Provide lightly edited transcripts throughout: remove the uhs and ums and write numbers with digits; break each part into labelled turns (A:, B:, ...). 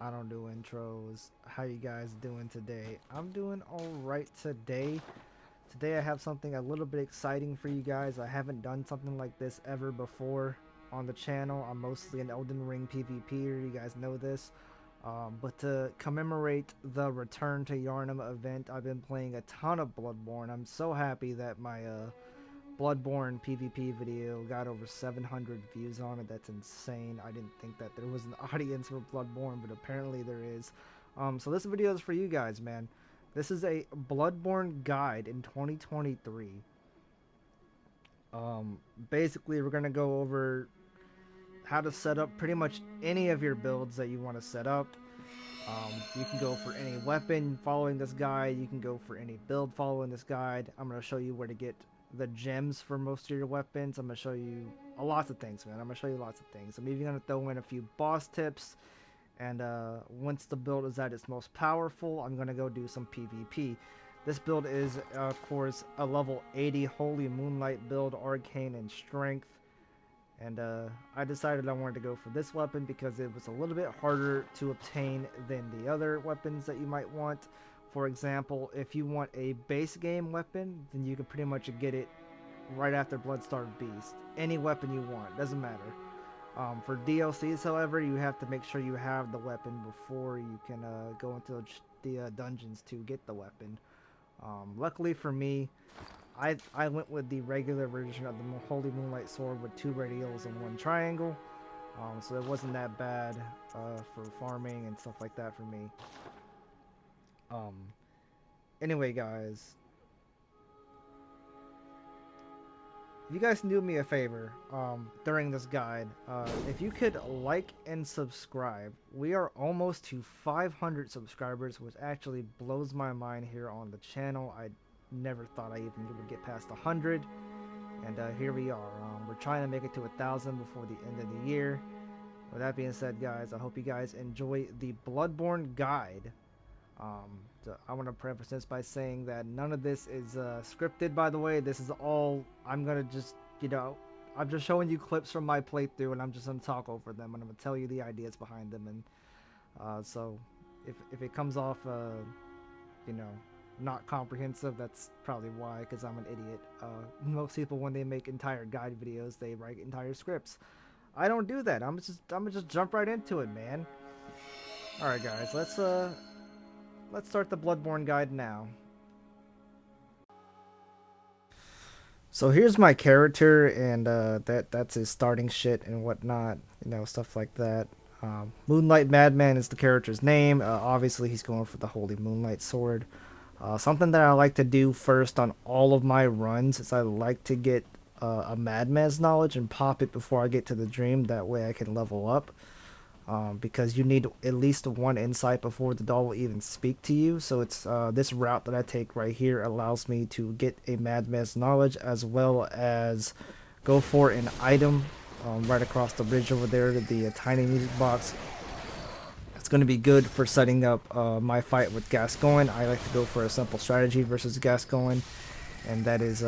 A: I don't do intros. How you guys doing today? I'm doing all right today. Today I have something a little bit exciting for you guys. I haven't done something like this ever before on the channel. I'm mostly an Elden Ring PvPer, you guys know this. But to commemorate the Return to Yarnum event, I've been playing a ton of Bloodborne. I'm so happy that my Bloodborne PvP video got over 700 views on it. That's insane. I didn't think that there was an audience for Bloodborne, but apparently there is. So this video is for you guys, man. This is a Bloodborne guide in 2023. Basically, we're gonna go over how to set up pretty much any of your builds that you want to set up. You can go for any weapon following this guide. You can go for any build following this guide. I'm going to show you where to get the gems for most of your weapons. I'm going to show you lots of things, man. I'm going to show you lots of things. I'm even going to throw in a few boss tips. And once the build is at its most powerful, I'm going to go do some PvP. This build is, of course, a level 80 Holy Moonlight build, Arcane and Strength. And I decided I wanted to go for this weapon because it was a little bit harder to obtain than the other weapons that you might want. For example, if you want a base game weapon, then you can pretty much get it right after Bloodstorm Beach. Any weapon you want, doesn't matter. For DLCs, however, you have to make sure you have the weapon before you can go into the dungeons to get the weapon. Luckily for me, I went with the regular version of the Holy Moonlight Sword with 2 radials and 1 triangle. So it wasn't that bad for farming and stuff like that for me. Anyway, guys, if you guys can do me a favor during this guide, if you could like and subscribe. We are almost to 500 subscribers, which actually blows my mind here on the channel. I never thought I even would get past 100, and here we are. We're trying to make it to 1,000 before the end of the year. With that being said, guys, I hope you guys enjoy the Bloodborne guide. So I want to preface this by saying that none of this is scripted, by the way. This is all, I'm gonna just, I'm just showing you clips from my playthrough, and I'm just gonna talk over them, and I'm gonna tell you the ideas behind them. And so if it comes off not comprehensive, that's probably why, because I'm an idiot. Most people, when they make entire guide videos, they write entire scripts. I don't do that. I'm gonna just jump right into it, man. All right, guys, let's start the Bloodborne guide now. So here's my character, and that's his starting shit and whatnot, stuff like that. Moonlight Madman is the character's name. Obviously, he's going for the Holy Moonlight Sword. Something that I like to do first on all of my runs is I like to get a Madman's knowledge and pop it before I get to the dream. That way I can level up. Because you need at least 1 insight before the doll will even speak to you. So it's this route that I take right here allows me to get a Madman's knowledge, as well as go for an item right across the bridge over there to the tiny music box. It's going to be good for setting up my fight with Gascoigne. I like to go for a simple strategy versus Gascoigne, and that is,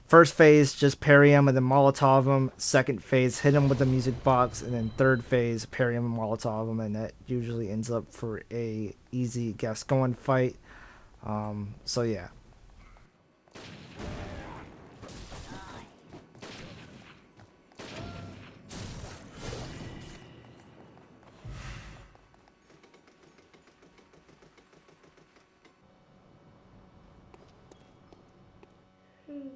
A: first phase, just parry him and then Molotov him. Second phase, hit him with the music box, and then third phase, parry him and Molotov him, and that usually ends up for a easy Gascoigne fight. So yeah.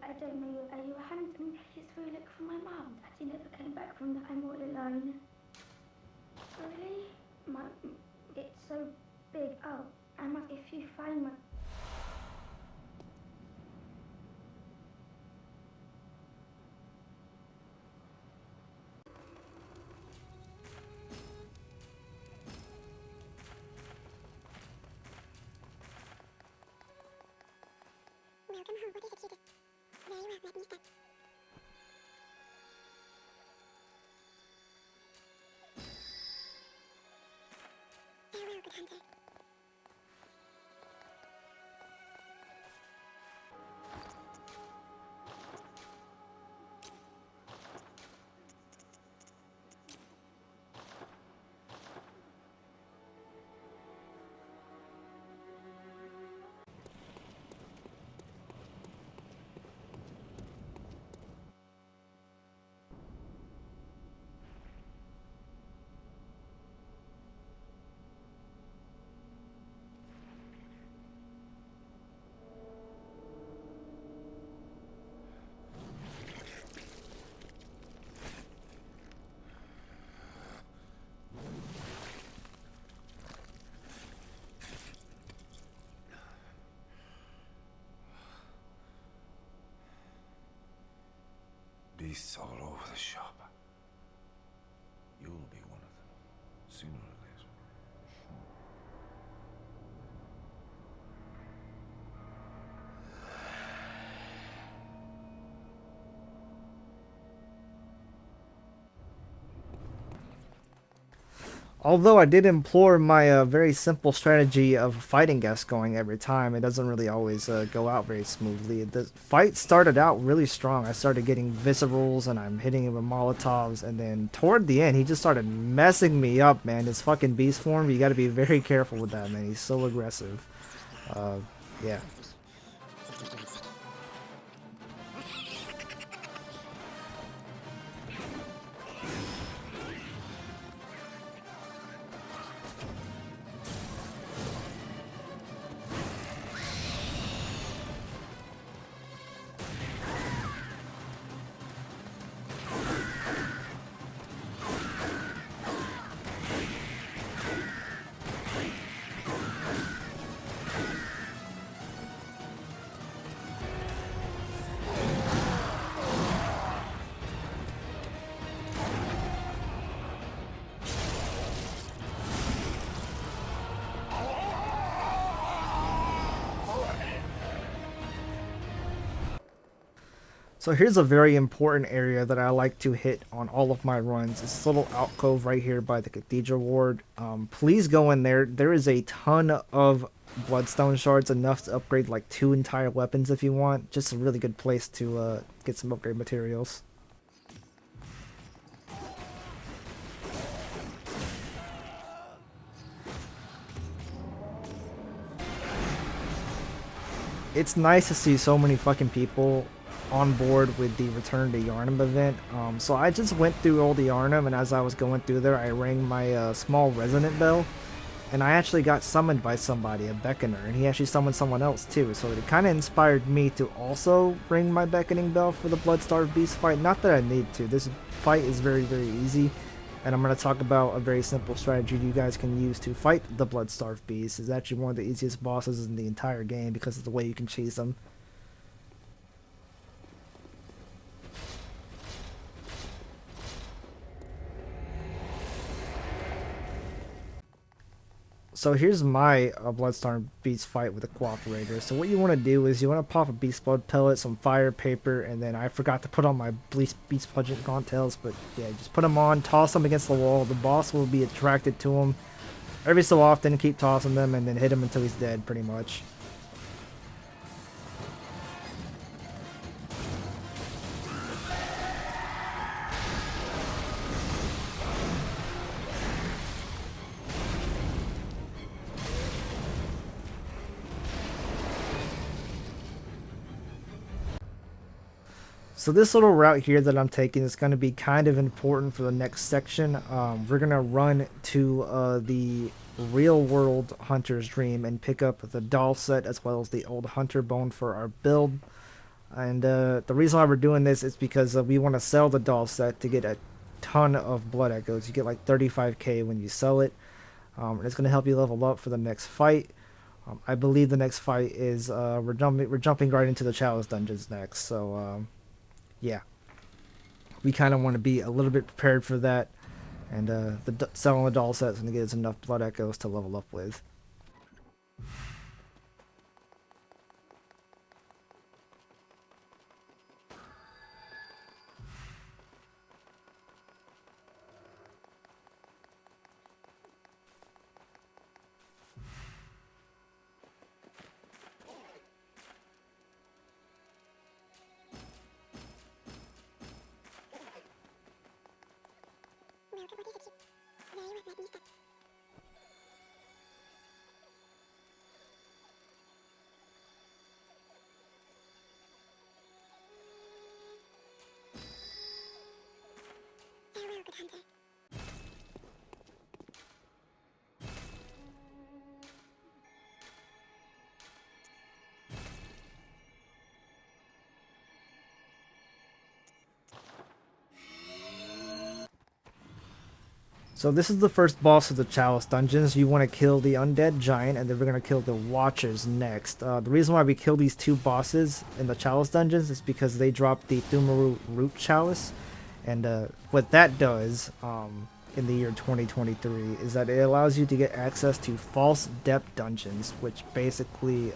B: I don't know. Are you a handsome Kiss look from my mum? She never came back from the I'm all alone. Really? It's so big. Oh, if you find my...
C: Welcome home. What is the cutest? Very well, let me start. Farewell, good hunter.
D: beasts all over the shop. You'll be one of them, sooner or later.
A: Although I did implore my very simple strategy of fighting guest going every time, it doesn't really always go out very smoothly. The fight started out really strong. I started getting viscerals and I'm hitting him with molotovs, and then toward the end he just started messing me up, man. His fucking beast form, you gotta be very careful with that, man. He's so aggressive. Yeah. So here's a very important area that I like to hit on all of my runs. This little alcove right here by the Cathedral Ward. Please go in there. There is a ton of Bloodstone shards, enough to upgrade like 2 entire weapons if you want. Just a really good place to get some upgrade materials. It's nice to see so many fucking people on board with the Return to Yarnum event. So I just went through all the Yarnum, and as I was going through there, I rang my small resonant bell, and I actually got summoned by somebody, a beckoner, and he actually summoned someone else too. So it kind of inspired me to also ring my beckoning bell for the Bloodstorm Beach fight. Not that I need to. This fight is very, very easy, and I'm going to talk about a very simple strategy you guys can use to fight the Bloodstorm Beast. It's actually one of the easiest bosses in the entire game because of the way you can chase them. So here's my Bloodstorm Beast fight with a Cooperator. So what you want to do is you want to pop a Beast Blood pellet, some fire paper, and then I forgot to put on my Beast Pungent Gauntels, but yeah, just put them on, toss them against the wall. The boss will be attracted to them. Every so often, keep tossing them, and then hit him until he's dead, pretty much. So this little route here that I'm taking is going to be kind of important for the next section. We're going to run to the real world Hunter's Dream and pick up the doll set as well as the old Hunter Bone for our build. And the reason why we're doing this is because we want to sell the doll set to get a ton of blood echoes. You get like 35k when you sell it. And it's going to help you level up for the next fight. I believe the next fight is we're jumping right into the Chalice Dungeons next. So yeah, we kind of want to be a little bit prepared for that, and selling the doll set is going to get us enough blood echoes to level up with.
C: Farewell, good hunter.
A: So this is the first boss of the Chalice Dungeons. You want to kill the undead giant, and then we're going to kill the Watchers next. The reason why we kill these two bosses in the Chalice Dungeons is because they drop the Thumaru Root Chalice. And what that does in the year 2023 is that it allows you to get access to false depth dungeons, which basically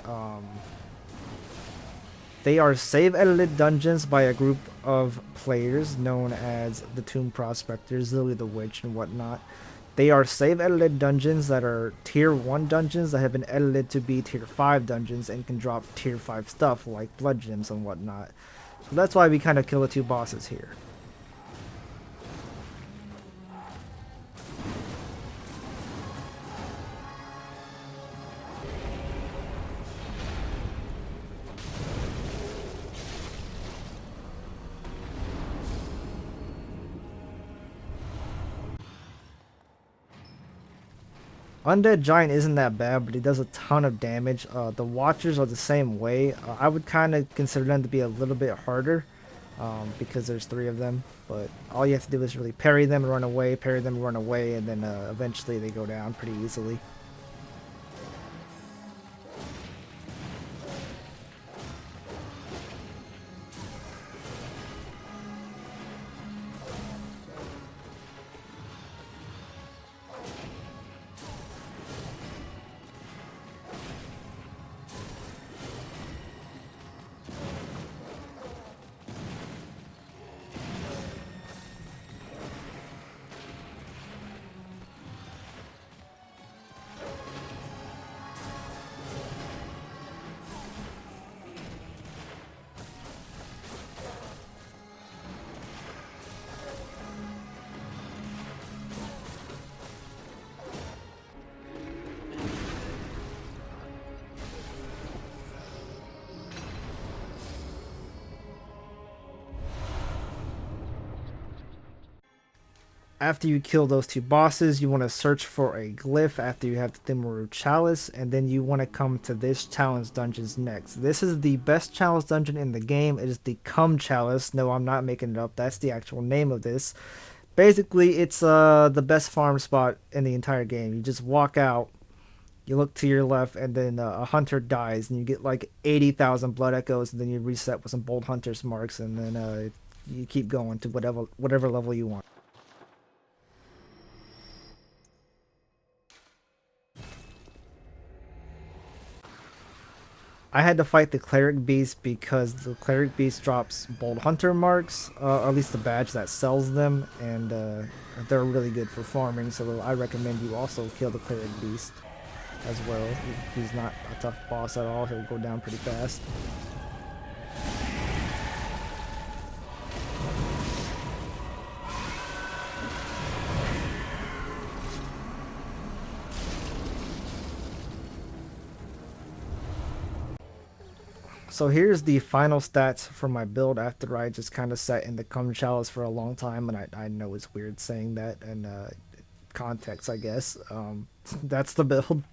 A: they are save edited dungeons by a group of players known as the Tomb Prospectors, Lily the Witch, and whatnot. They are save edited dungeons that are tier 1 dungeons that have been edited to be tier 5 dungeons and can drop tier 5 stuff like blood gems and whatnot. So that's why we kind of kill the two bosses here. Undead Giant isn't that bad, but he does a ton of damage. The Watchers are the same way. I would kind of consider them to be a little bit harder because there's 3 of them. But all you have to do is really parry them and run away, parry them and run away, and then eventually they go down pretty easily. After you kill those two bosses, you want to search for a glyph after you have the Thumaru Chalice, and then you want to come to this challenge dungeons next. This is the best chalice dungeon in the game. It is the Cum Chalice. No, I'm not making it up. That's the actual name of this. Basically, it's the best farm spot in the entire game. You just walk out, you look to your left, and then a hunter dies, and you get like 80,000 blood echoes, and then you reset with some bold hunter's marks, and then you keep going to whatever level you want. I had to fight the Cleric Beast because the Cleric Beast drops Bold Hunter marks, or at least the badge that sells them, and they're really good for farming, so I recommend you also kill the Cleric Beast as well. He's not a tough boss at all, he'll go down pretty fast. So here's the final stats for my build after I just kind of sat in the Cum Chalice for a long time, and I know it's weird saying that, and context, I guess. That's the build.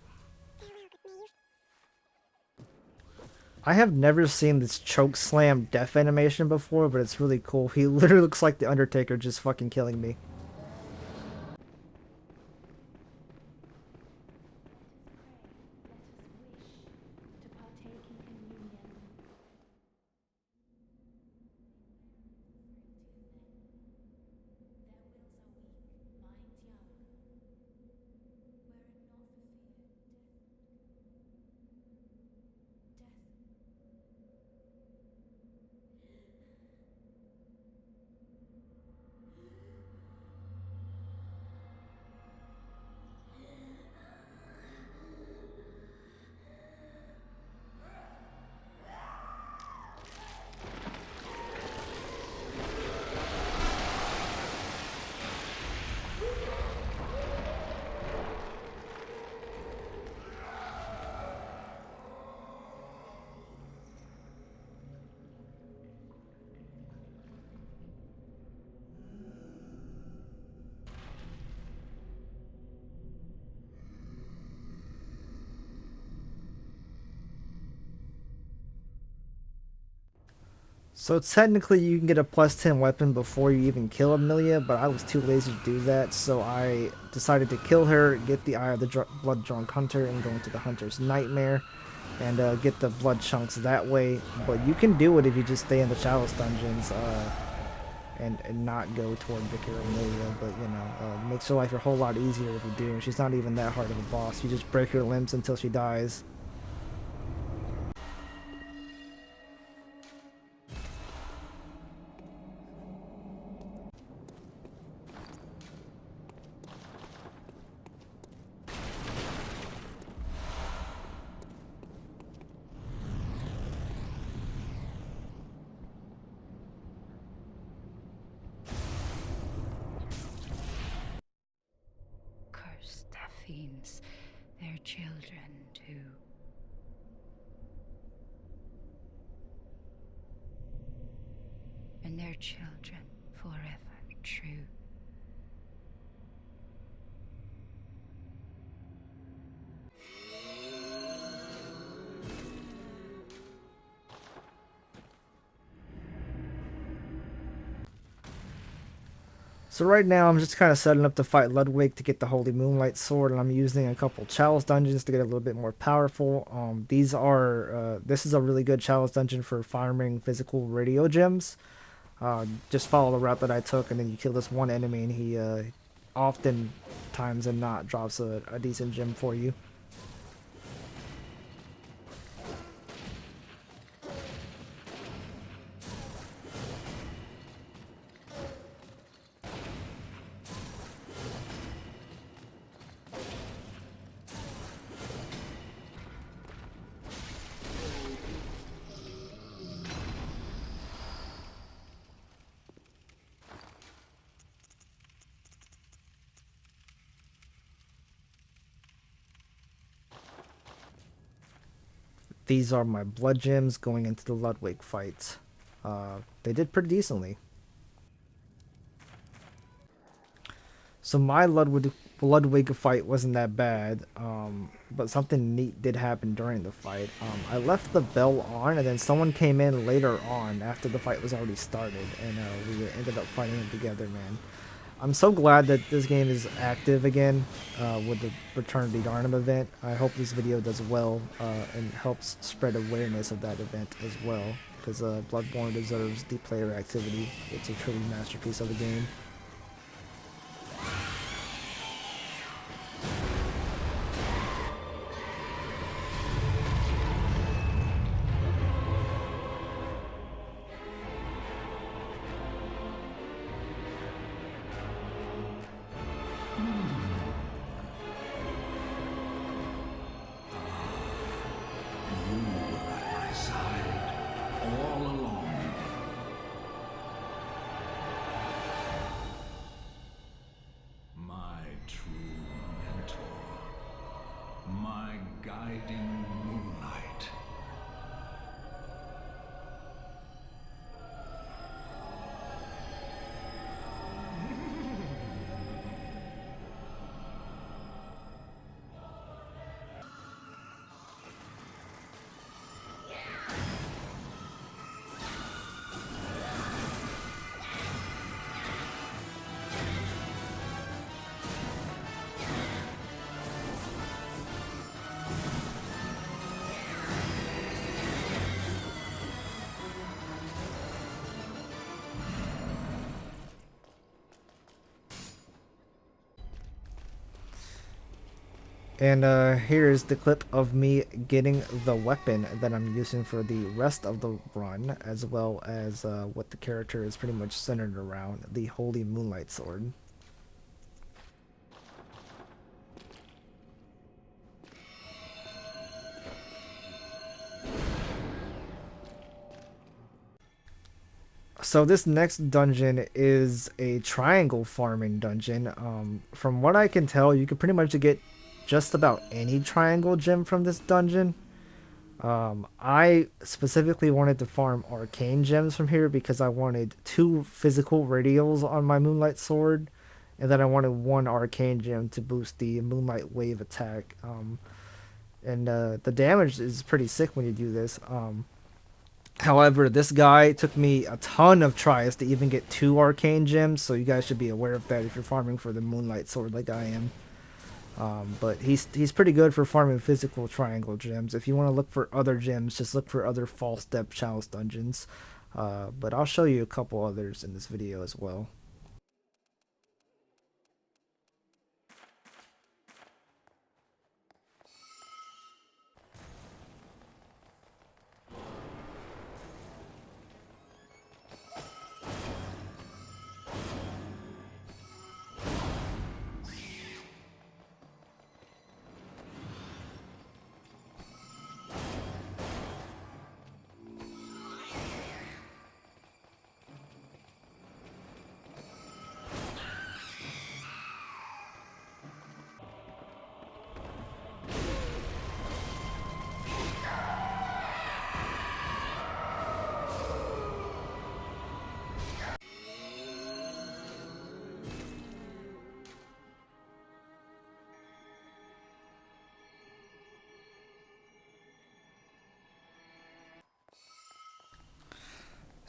A: I have never seen this choke slam death animation before, but it's really cool. He literally looks like the Undertaker just fucking killing me. So technically you can get a +10 weapon before you even kill Amelia, but I was too lazy to do that, so I decided to kill her, get the Eye of the Blood Drunk Hunter, and go into the Hunter's Nightmare, and get the blood chunks that way. But you can do it if you just stay in the Chalice Dungeons, and not go toward Vicar Amelia, but you know, makes her life a whole lot easier if you do, and she's not even that hard of a boss. You just break her limbs until she dies.
E: Cursed fiends, their children too. And their children forever true.
A: So right now I'm just kind of setting up to fight Ludwig to get the Holy Moonlight Sword, and I'm using a couple Chalice Dungeons to get a little bit more powerful. This is a really good Chalice Dungeon for farming physical radio gems. Just follow the route that I took, and then you kill this one enemy, and he often times and not drops a decent gem for you. These are my blood gems going into the Ludwig fight. They did pretty decently. So my Ludwig fight wasn't that bad, but something neat did happen during the fight. I left the bell on, and then someone came in later on after the fight was already started, and we ended up fighting it together, man. I'm so glad that this game is active again with the Return to Yarnum event. I hope this video does well and helps spread awareness of that event as well, because Bloodborne deserves the player activity. It's a truly masterpiece of a game.
D: Guiding moonlight.
A: And here's the clip of me getting the weapon that I'm using for the rest of the run, as well as what the character is pretty much centered around, the Holy Moonlight Sword. So this next dungeon is a triangle farming dungeon. From what I can tell, you can pretty much get just about any triangle gem from this dungeon. I specifically wanted to farm arcane gems from here because I wanted 2 physical radials on my Moonlight Sword, and then I wanted 1 arcane gem to boost the Moonlight Wave attack. The damage is pretty sick when you do this. However, this guy took me a ton of tries to even get 2 arcane gems, so you guys should be aware of that if you're farming for the Moonlight sword like I am. But he's pretty good for farming physical triangle gems. If you want to look for other gems, just look for other false step chalice dungeons. But I'll show you a couple others in this video as well.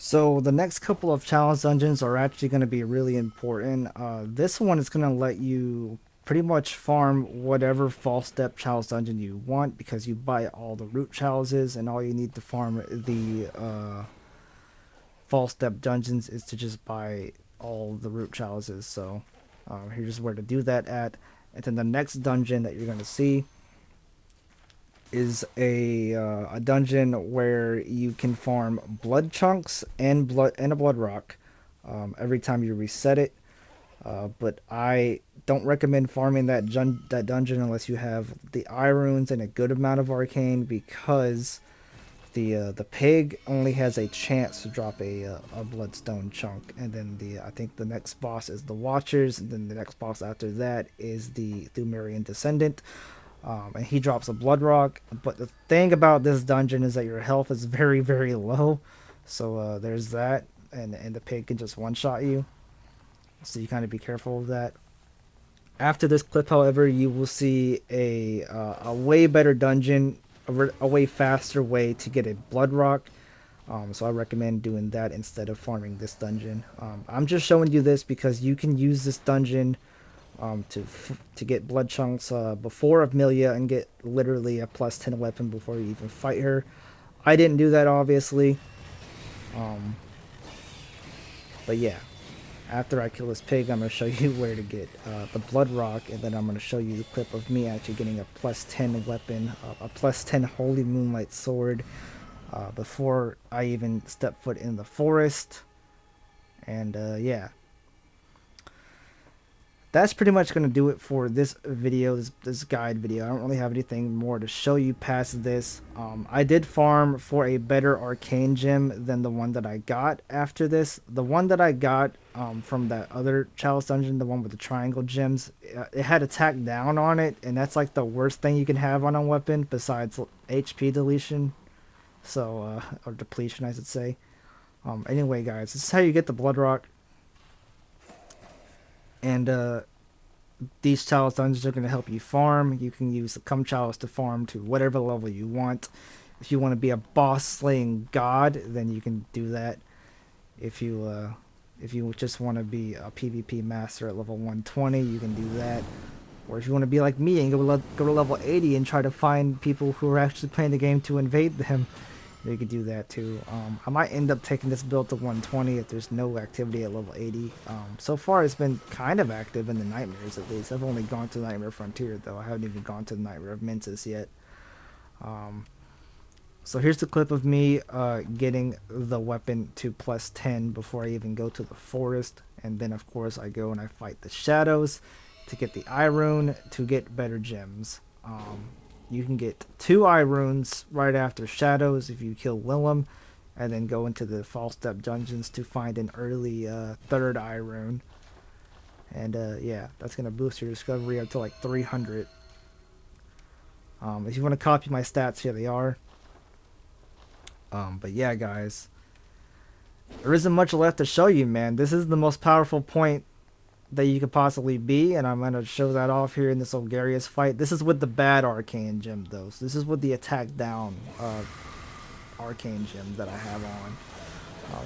A: So the next couple of challenge dungeons are actually going to be really important. This one is going to let you pretty much farm whatever false step chalice dungeon you want, because you buy all the root chalices, and all you need to farm the false step dungeons is to just buy all the root chalices. So here's where to do that at. And then the next dungeon that you're going to see is a dungeon where you can farm blood chunks and a blood rock every time you reset it. But I don't recommend farming that dungeon unless you have the eye runes and a good amount of arcane, because the pig only has a chance to drop a bloodstone chunk, and then I think the next boss is the Watchers, and then the next boss after that is the Thumerian Descendant. And he drops a blood rock. But the thing about this dungeon is that your health is very, very low. So there's that. And the pig can just one-shot you. So you kind of be careful of that. After this clip, however, you will see a way better dungeon, a way faster way to get a blood rock. So I recommend doing that instead of farming this dungeon. I'm just showing you this because you can use this dungeon to get blood chunks before Amelia and get literally a +10 weapon before you even fight her. I didn't do that, obviously. But yeah, after I kill this pig, I'm going to show you where to get the blood rock, and then I'm going to show you the clip of me actually getting a +10 weapon, a +10 Holy Moonlight sword before I even step foot in the forest. And yeah. That's pretty much going to do it for this video, this guide video. I don't really have anything more to show you past this. I did farm for a better arcane gem than the one that I got after this. The one that I got from that other Chalice Dungeon, the one with the triangle gems, it had attack down on it, and that's like the worst thing you can have on a weapon besides HP deletion. So, or depletion, I should say. Anyway, guys, this is how you get the blood rock. And these chalice dungeons are going to help you farm. You can use the cum chalice to farm to whatever level you want. If you want to be a boss slaying god, then you can do that. If you just want to be a PvP master at level 120, you can do that. Or if you want to be like me and go to level 80 and try to find people who are actually playing the game to invade them, you can do that too. I might end up taking this build to 120 if there's no activity at level 80. So far it's been kind of active in the Nightmares, at least. I've only gone to Nightmare Frontier though. I haven't even gone to the Nightmare of Mensis yet. So here's the clip of me getting the weapon to +10 before I even go to the forest. And then of course I go and I fight the shadows to get the eye rune to get better gems. You can get 2 eye runes right after shadows if you kill Willem, and then go into the false step dungeons to find an early 3rd eye rune. And yeah, that's going to boost your discovery up to like 300. If you want to copy my stats, here they are. But yeah, guys, there isn't much left to show you, man. This is the most powerful point that you could possibly be, and I'm going to show that off here in this Olgarius fight. This is with the bad arcane gem though, so this is with the attack down arcane gem that I have on.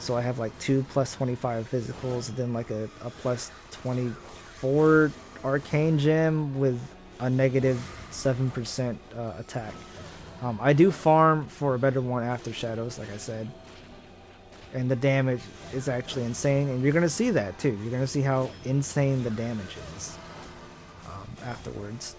A: So I have like 2 plus 25 physicals, and then like a plus 24 arcane gem with a negative 7% attack. I do farm for a better one after shadows, like I said. And the damage is actually insane, and you're going to see that too. You're going to see how insane the damage is afterwards.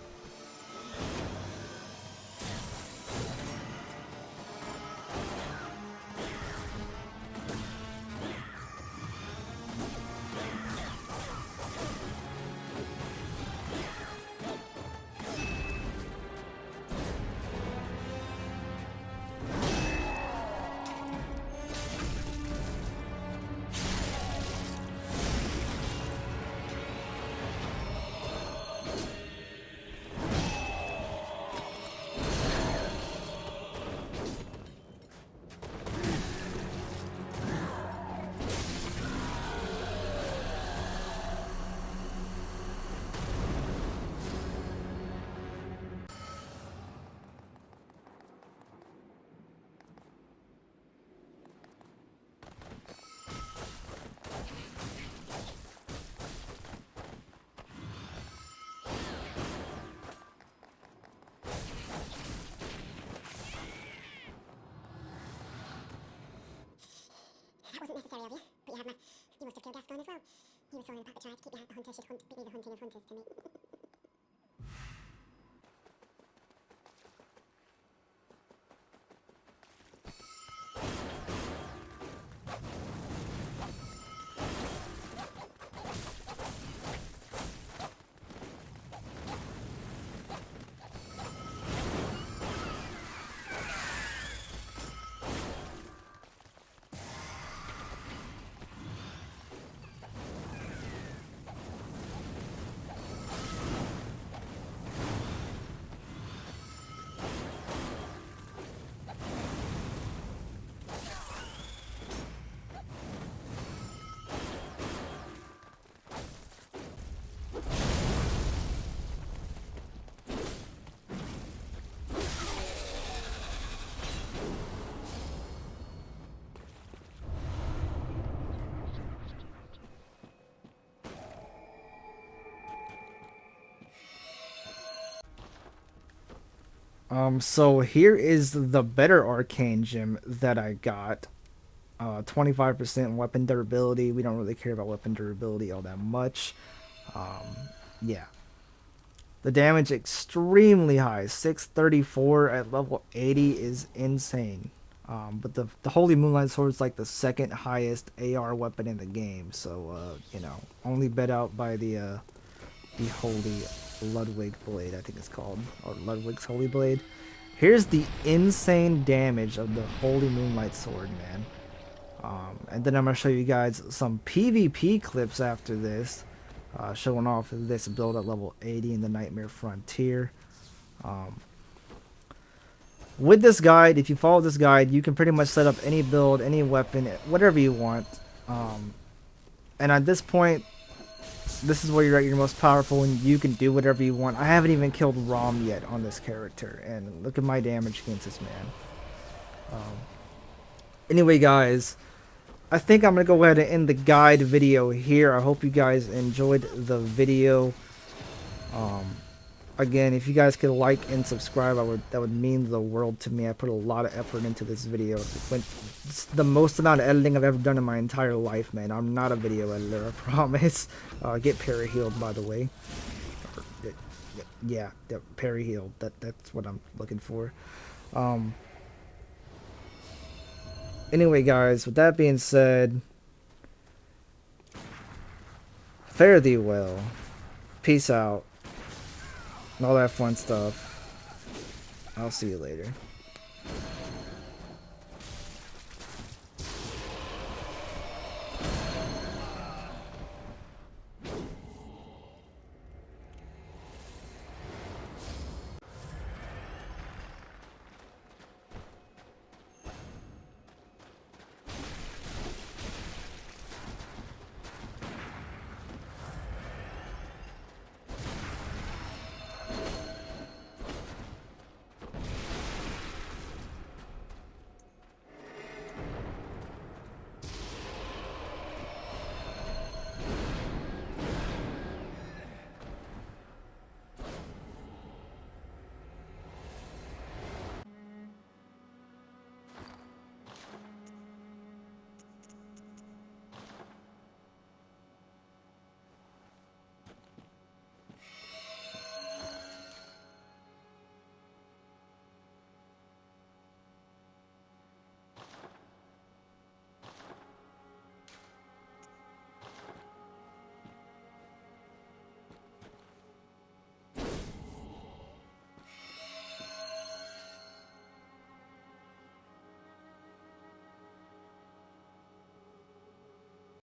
C: That wasn't necessary of you, but you have my... You must have killed Gaston as well. He was throwing a puppet try to keep me out. The hunter should be the hunting of hunters to me.
A: So here is the better arcane gem that I got. 25% weapon durability. We don't really care about weapon durability all that much. Yeah. The damage extremely high. 634 at level 80 is insane. But the Holy Moonlight Sword is like the second highest AR weapon in the game. So, you know, only bet out by the Holy Ludwig Blade, I think it's called. Or Ludwig's Holy Blade. Here's the insane damage of the Holy Moonlight Sword, man. And then I'm going to show you guys some PvP clips after this. Showing off this build at level 80 in the Nightmare Frontier. With this guide, if you follow this guide, you can pretty much set up any build, any weapon, whatever you want. And at this point, this is where you're at your most powerful and you can do whatever you want. I haven't even killed Rom yet on this character, and look at my damage against this man. Anyway, guys, I think I'm going to go ahead and end the guide video here. I hope you guys enjoyed the video. Again, if you guys could like and subscribe, that would mean the world to me. I put a lot of effort into this video. It's the most amount of editing I've ever done in my entire life, man. I'm not a video editor, I promise. Get parry healed, by the way. Yeah, parry healed. That's what I'm looking for. Anyway, guys, with that being said, fare thee well. Peace out. And all that fun stuff. I'll see you later.